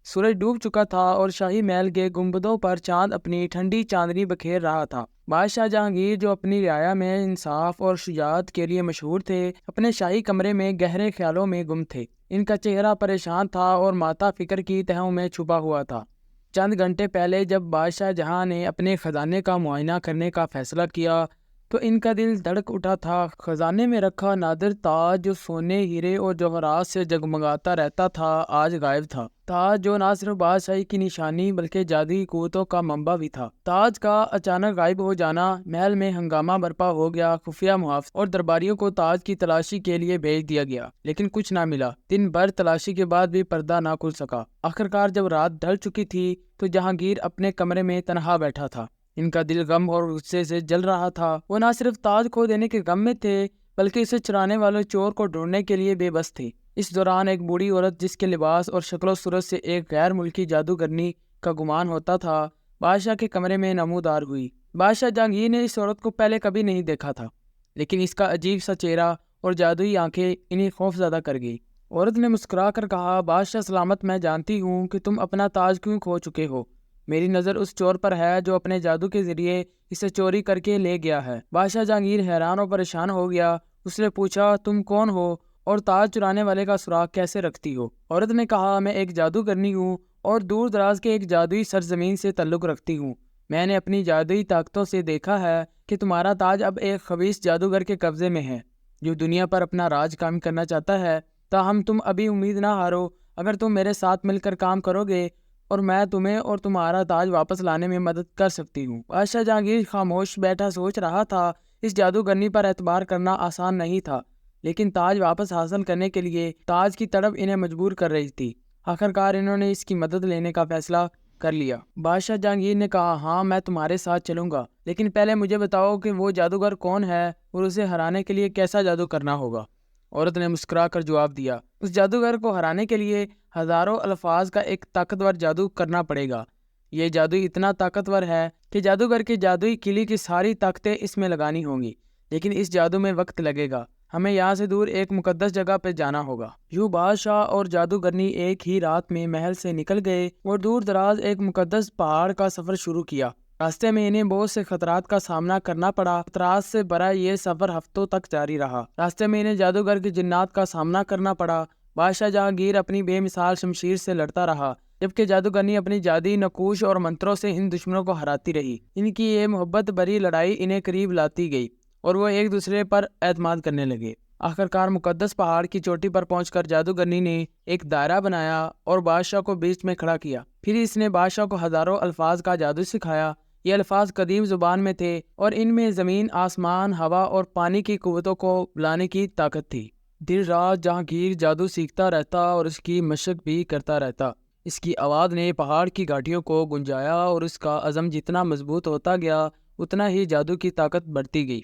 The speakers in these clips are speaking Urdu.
سورج ڈوب چکا تھا اور شاہی محل کے گنبدوں پر چاند اپنی ٹھنڈی چاندنی بکھیر رہا تھا۔ بادشاہ جہانگیر، جو اپنی رعایا میں انصاف اور شجاعت کے لیے مشہور تھے، اپنے شاہی کمرے میں گہرے خیالوں میں گم تھے۔ ان کا چہرہ پریشان تھا اور ماتھا فکر کی تہوں میں چھپا ہوا تھا۔ چند گھنٹے پہلے جب بادشاہ جہاں نے اپنے خزانے کا معائنہ کرنے کا فیصلہ کیا تو ان کا دل دھڑک اٹھا تھا۔ خزانے میں رکھا نادر تاج، جو سونے، ہیرے اور جواہرات سے جگمگاتا رہتا تھا، آج غائب تھا۔ تاج جو نہ صرف بادشاہی کی نشانی بلکہ جادوئی قوتوں کا منبع بھی تھا۔ تاج کا اچانک غائب ہو جانا، محل میں ہنگامہ برپا ہو گیا۔ خفیہ محافظ اور درباریوں کو تاج کی تلاشی کے لیے بھیج دیا گیا، لیکن کچھ نہ ملا۔ دن بھر تلاشی کے بعد بھی پردہ نہ کھل سکا۔ آخرکار جب رات ڈھل چکی تھی تو جہانگیر اپنے کمرے میں تنہا بیٹھا تھا۔ ان کا دل غم اور غصے سے جل رہا تھا۔ وہ نہ صرف تاج کھو دینے کے غم میں تھے بلکہ اسے چرانے والے چور کو ڈھونڈنے کے لیے بے بس تھے۔ اس دوران ایک بوڑھی عورت، جس کے لباس اور شکل و صورت سے ایک غیر ملکی جادوگرنی کا گمان ہوتا تھا، بادشاہ کے کمرے میں نمودار ہوئی۔ بادشاہ جہانگیر نے اس عورت کو پہلے کبھی نہیں دیکھا تھا، لیکن اس کا عجیب سا چہرہ اور جادوئی آنکھیں انہیں خوف زدہ کر گئی۔ عورت نے مسکرا کر کہا، بادشاہ سلامت، میں جانتی ہوں کہ تم اپنا تاج کیوں کھو چکے ہو۔ میری نظر اس چور پر ہے جو اپنے جادو کے ذریعے اسے چوری کر کے لے گیا ہے۔ بادشاہ جہانگیر حیران اور پریشان ہو گیا۔ اس نے پوچھا، تم کون ہو اور تاج چرانے والے کا سراغ کیسے رکھتی ہو؟ عورت نے کہا، میں ایک جادوگرنی ہوں اور دور دراز کے ایک جادوئی سرزمین سے تعلق رکھتی ہوں۔ میں نے اپنی جادوئی طاقتوں سے دیکھا ہے کہ تمہارا تاج اب ایک خبیث جادوگر کے قبضے میں ہے جو دنیا پر اپنا راج قائم کرنا چاہتا ہے۔ تاہم تم ابھی امید نہ ہارو۔ اگر تم میرے ساتھ مل کر کام کرو گے اور میں تمہیں اور تمہارا تاج واپس لانے میں مدد کر سکتی ہوں۔ بادشاہ جہانگیر خاموش بیٹھا سوچ رہا تھا۔ اس جادوگرنی پر اعتبار کرنا آسان نہیں تھا، لیکن تاج واپس حاصل کرنے کے لیے تاج کی تڑپ انہیں مجبور کر رہی تھی۔ آخرکار انہوں نے اس کی مدد لینے کا فیصلہ کر لیا۔ بادشاہ جہانگیر نے کہا، ہاں میں تمہارے ساتھ چلوں گا، لیکن پہلے مجھے بتاؤ کہ وہ جادوگر کون ہے اور اسے ہرانے کے لیے کیسا جادو کرنا ہوگا۔ عورت نے مسکرا کر جواب دیا، اس جادوگر کو ہرانے کے لیے ہزاروں الفاظ کا ایک طاقتور جادو کرنا پڑے گا۔ یہ جادو اتنا طاقتور ہے کہ جادوگر کی جادوئی کلی کی ساری طاقتیں اس میں لگانی ہوں گی، لیکن اس جادو میں وقت لگے گا۔ ہمیں یہاں سے دور ایک مقدس جگہ پہ جانا ہوگا۔ یوں بادشاہ اور جادوگرنی ایک ہی رات میں محل سے نکل گئے اور دور دراز ایک مقدس پہاڑ کا سفر شروع کیا۔ راستے میں انہیں بہت سے خطرات کا سامنا کرنا پڑا۔ خطرات سے بھرا یہ سفر ہفتوں تک جاری رہا۔ راستے میں انہیں جادوگر کے جنات کا سامنا کرنا پڑا۔ بادشاہ جہانگیر اپنی بے مثال شمشیر سے لڑتا رہا، جبکہ جادوگرنی اپنی جادوئی نقوش اور منتروں سے ان دشمنوں کو ہراتی رہی۔ ان کی یہ محبت بھری لڑائی انہیں قریب لاتی گئی اور وہ ایک دوسرے پر اعتماد کرنے لگے۔ آخرکار مقدس پہاڑ کی چوٹی پر پہنچ کر جادوگرنی نے ایک دائرہ بنایا اور بادشاہ کو بیچ میں کھڑا کیا۔ پھر اس نے بادشاہ کو ہزاروں الفاظ کا جادو سکھایا۔ یہ الفاظ قدیم زبان میں تھے اور ان میں زمین، آسمان، ہوا اور پانی کی قوتوں کو بلانے کی طاقت تھی۔ دن رات جہانگیر جادو سیکھتا رہتا اور اس کی مشق بھی کرتا رہتا۔ اس کی آواز نے پہاڑ کی گھاٹیوں کو گنجایا اور اس کا عزم جتنا مضبوط ہوتا گیا اتنا ہی جادو کی طاقت بڑھتی گئی۔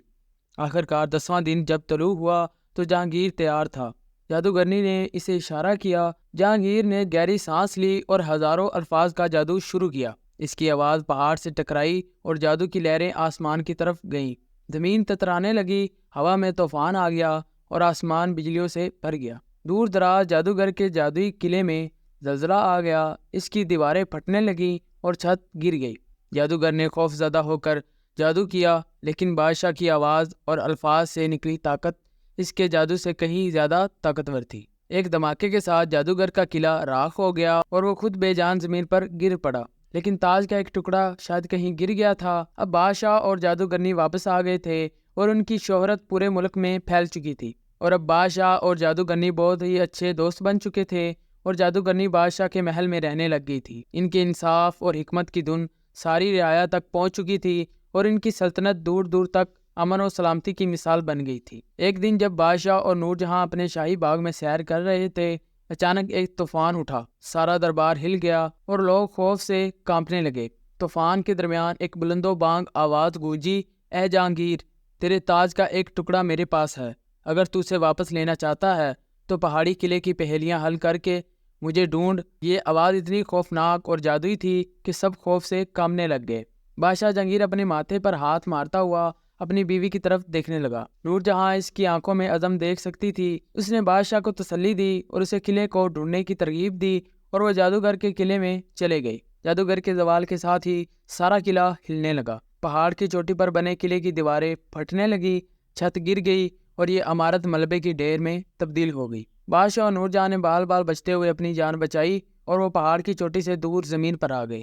آخرکار 10واں دن جب طلوع ہوا تو جہانگیر تیار تھا۔ جادوگرنی نے اسے اشارہ کیا۔ جہانگیر نے گہری سانس لی اور ہزاروں الفاظ کا جادو شروع کیا۔ اس کی آواز پہاڑ سے ٹکرائی اور جادو کی لہریں آسمان کی طرف گئیں۔ زمین تترانے لگی، ہوا میں طوفان آ گیا اور آسمان بجلیوں سے بھر گیا۔ دور دراز جادوگر کے جادوئی قلعے میں زلزلہ آ گیا، اس کی دیواریں پھٹنے لگیں اور چھت گر گئی۔ جادوگر نے خوف زدہ ہو کر جادو کیا، لیکن بادشاہ کی آواز اور الفاظ سے نکلی طاقت اس کے جادو سے کہیں زیادہ طاقتور تھی۔ ایک دھماکے کے ساتھ جادوگر کا قلعہ راکھ ہو گیا اور وہ خود بے جان زمین پر گر پڑا، لیکن تاج کا ایک ٹکڑا شاید کہیں گر گیا تھا۔ اب بادشاہ اور جادوگرنی واپس آ گئے تھے اور ان کی شہرت پورے ملک میں پھیل چکی تھی، اور اب بادشاہ اور جادوگرنی بہت ہی اچھے دوست بن چکے تھے اور جادوگرنی بادشاہ کے محل میں رہنے لگ گئی تھی۔ ان کے انصاف اور حکمت کی دھن ساری رعایا تک پہنچ چکی تھی اور ان کی سلطنت دور دور تک امن و سلامتی کی مثال بن گئی تھی۔ ایک دن جب بادشاہ اور نور جہاں اپنے شاہی باغ میں سیر کر رہے تھے، اچانک ایک طوفان اٹھا۔ سارا دربار ہل گیا اور لوگ خوف سے کانپنے لگے۔ طوفان کے درمیان ایک بلند و بانگ آواز گونجی، اے جہانگیر، تیرے تاج کا ایک ٹکڑا میرے پاس ہے۔ اگر تو اسے واپس لینا چاہتا ہے تو پہاڑی قلعے کی پہیلیاں حل کر کے مجھے ڈھونڈ۔ یہ آواز اتنی خوفناک اور جادوئی تھی کہ سب خوف سے کانپنے لگ گئے۔ بادشاہ جہانگیر اپنے ماتھے پر ہاتھ مارتا ہوا اپنی بیوی کی طرف دیکھنے لگا۔ نور جہاں اس کی آنکھوں میں عزم دیکھ سکتی تھی، اس نے بادشاہ کو تسلی دی اور اسے قلعے کو ڈھونڈنے کی ترغیب دی اور وہ جادوگر کے قلعے میں چلے گئے۔ جادوگر کے زوال کے ساتھ ہی سارا قلعہ ہلنے لگا، پہاڑ کی چوٹی پر بنے قلعے کی دیواریں پھٹنے لگی، چھت گر گئی اور یہ عمارت ملبے کی ڈھیر میں تبدیل ہو گئی۔ بادشاہ اور نور جہاں نے بال بال بچتے ہوئے اپنی جان بچائی اور وہ پہاڑ کی چوٹی سے دور زمین پر آ گئے۔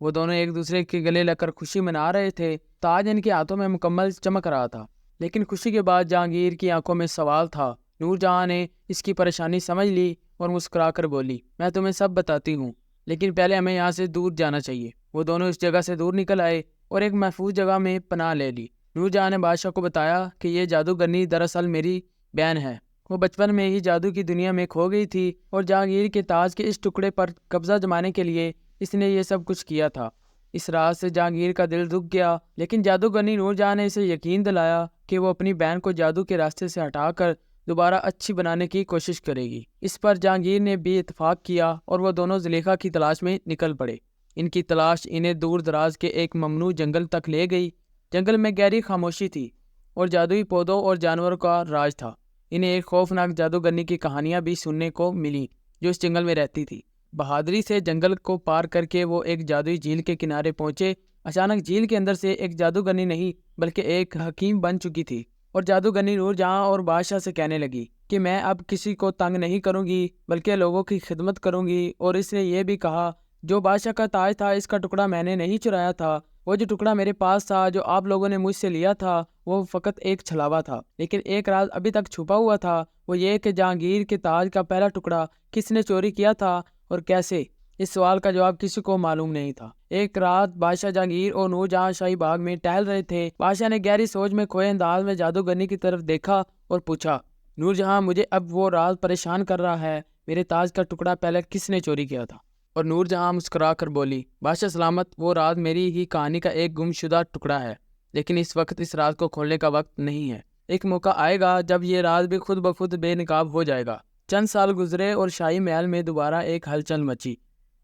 وہ دونوں ایک دوسرے کے گلے لگ کر خوشی منا رہے تھے۔ تاج ان کے ہاتھوں میں مکمل چمک رہا تھا، لیکن خوشی کے بعد جہانگیر کی آنکھوں میں سوال تھا۔ نور جہاں نے اس کی پریشانی سمجھ لی اور مسکرا کر بولی، میں تمہیں سب بتاتی ہوں، لیکن پہلے ہمیں یہاں سے دور جانا چاہیے۔ وہ دونوں اس جگہ سے دور نکل آئے اور ایک محفوظ جگہ میں پناہ لے لی۔ نور جہاں نے بادشاہ کو بتایا کہ یہ جادوگرنی دراصل میری بہن ہے۔ وہ بچپن میں ہی جادو کی دنیا میں کھو گئی تھی اور جہانگیر کے تاج کے اس ٹکڑے پر قبضہ جمانے کے لیے اس نے یہ سب کچھ کیا تھا۔ اس راز سے جہانگیر کا دل دکھ گیا، لیکن جادوگرنی نور جہاں نے اسے یقین دلایا کہ وہ اپنی بہن کو جادو کے راستے سے ہٹا کر دوبارہ اچھی بنانے کی کوشش کرے گی۔ اس پر جہانگیر نے بھی اتفاق کیا اور وہ دونوں زلیخا کی تلاش میں نکل پڑے۔ ان کی تلاش انہیں دور دراز کے ایک ممنوع جنگل تک لے گئی۔ جنگل میں گہری خاموشی تھی اور جادوئی پودوں اور جانوروں کا راج تھا۔ انہیں ایک خوفناک جادوگرنی کی کہانیاں بھی سننے کو ملی جو اس جنگل میں رہتی تھی۔ بہادری سے جنگل کو پار کر کے وہ ایک جادوئی جھیل کے کنارے پہنچے۔ اچانک جھیل کے اندر سے ایک جادوگرنی نہیں بلکہ ایک حکیم بن چکی تھی، اور جادوگرنی نور جہاں اور بادشاہ سے کہنے لگی کہ میں اب کسی کو تنگ نہیں کروں گی بلکہ لوگوں کی خدمت کروں گی۔ اور اس نے یہ بھی کہا، جو بادشاہ کا تاج تھا اس کا ٹکڑا میں نے نہیں چرایا تھا، وہ جو ٹکڑا میرے پاس تھا جو آپ لوگوں نے مجھ سے لیا تھا وہ فقط ایک چھلاوا تھا، لیکن ایک راز ابھی تک چھپا ہوا تھا، وہ یہ کہ جہانگیر کے تاج کا پہلا ٹکڑا کس نے چوری کیا تھا اور کیسے۔ اس سوال کا جواب کسی کو معلوم نہیں تھا۔ ایک رات بادشاہ جہانگیر اور نور جہاں شاہی باغ میں ٹہل رہے تھے۔ بادشاہ نے گہری سوچ میں کھوئے انداز میں جادوگرنی کی طرف دیکھا اور پوچھا، نور جہاں مجھے اب وہ راز پریشان کر رہا ہے، میرے تاج کا ٹکڑا پہلے کس نے چوری کیا تھا؟ اور نور جہاں مسکرا کر بولی، بادشاہ سلامت، وہ راز میری ہی کہانی کا ایک گم شدہ ٹکڑا ہے، لیکن اس وقت اس راز کو کھولنے کا وقت نہیں ہے۔ ایک موقع آئے گا جب یہ راز بھی خود بخود بے نقاب ہو جائے گا۔ چند سال گزرے اور شاہی محل میں دوبارہ ایک ہلچل مچی۔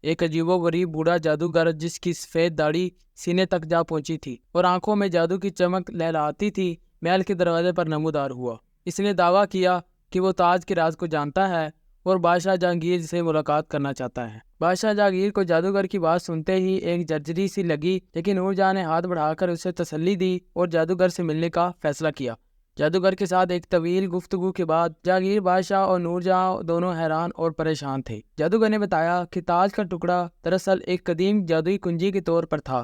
ایک عجیب و غریب بوڑھا جادوگر جس کی سفید داڑھی سینے تک جا پہنچی تھی اور آنکھوں میں جادو کی چمک لہلاتی تھی، محل کے دروازے پر نمودار ہوا۔ اس نے دعویٰ کیا کہ وہ تاج کے راز کو جانتا ہے اور بادشاہ جہانگیر سے ملاقات کرنا چاہتا ہے۔ بادشاہ جہانگیر کو جادوگر کی بات سنتے ہی ایک جرجری سی لگی، لیکن نور جہاں نے ہاتھ بڑھا کر اسے تسلی دی اور جادوگر سے ملنے کا فیصلہ کیا۔ جادوگر کے ساتھ ایک طویل گفتگو کے بعد جہانگیر، بادشاہ اور نور جہاں دونوں حیران اور پریشان تھے۔ جادوگر نے بتایا کہ تاج کا ٹکڑا دراصل ایک قدیم جادوئی کنجی کے طور پر تھا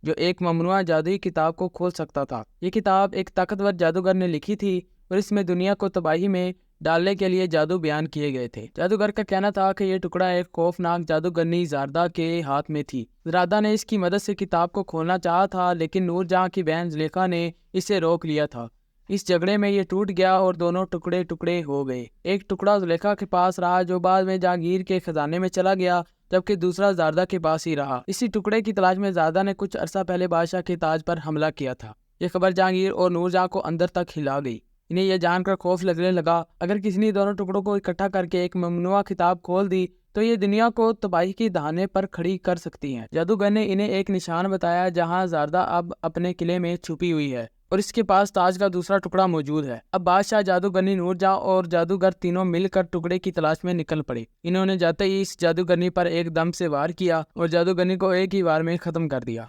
جو ایک ممنوعہ جادوئی کتاب کو کھول سکتا تھا۔ یہ کتاب ایک طاقتور جادوگر نے لکھی تھی اور اس میں دنیا کو تباہی میں ڈالنے کے لیے جادو بیان کیے گئے تھے۔ جادوگر کا کہنا تھا کہ یہ ٹکڑا ایک خوفناک جادوگرنی زاردہ کے ہاتھ میں تھی۔ زاردہ نے اس کی مدد سے کتاب کو کھولنا چاہا تھا، لیکن نور جہاں کی بہن زلیخا نے اسے روک لیا تھا۔ اس جھگڑے میں یہ ٹوٹ گیا اور دونوں ٹکڑے ٹکڑے ہو گئے۔ ایک ٹکڑا زلیخا کے پاس رہا جو بعد میں جہانگیر کے خزانے میں چلا گیا، جبکہ دوسرا زاردہ کے پاس ہی رہا۔ اسی ٹکڑے کی تلاش میں زاردہ نے کچھ عرصہ پہلے بادشاہ کے تاج پر حملہ کیا تھا۔ یہ خبر جہانگیر اور نور جہاں کو اندر تک ہلا گئی۔ انہیں یہ جان کر خوف لگنے لگا، اگر کسی نے دونوں ٹکڑوں کو اکٹھا کر کے ایک ممنوعہ کتاب کھول دی تو یہ دنیا کو تباہی کی دہانے پر کھڑی کر سکتی ہیں۔ جادوگر نے انہیں ایک نشان بتایا جہاں زاردہ اب اپنے قلعے میں چھپی ہوئی ہے اور اس کے پاس تاج کا دوسرا ٹکڑا موجود ہے۔ اب بادشاہ، جادوگرنی نور جہاں اور جادوگر تینوں مل کر ٹکڑے کی تلاش میں نکل پڑے۔ انہوں نے جاتے ہی اس جادوگرنی پر ایک دم سے وار کیا اور جادوگرنی کو ایک ہی وار میں ختم کر دیا۔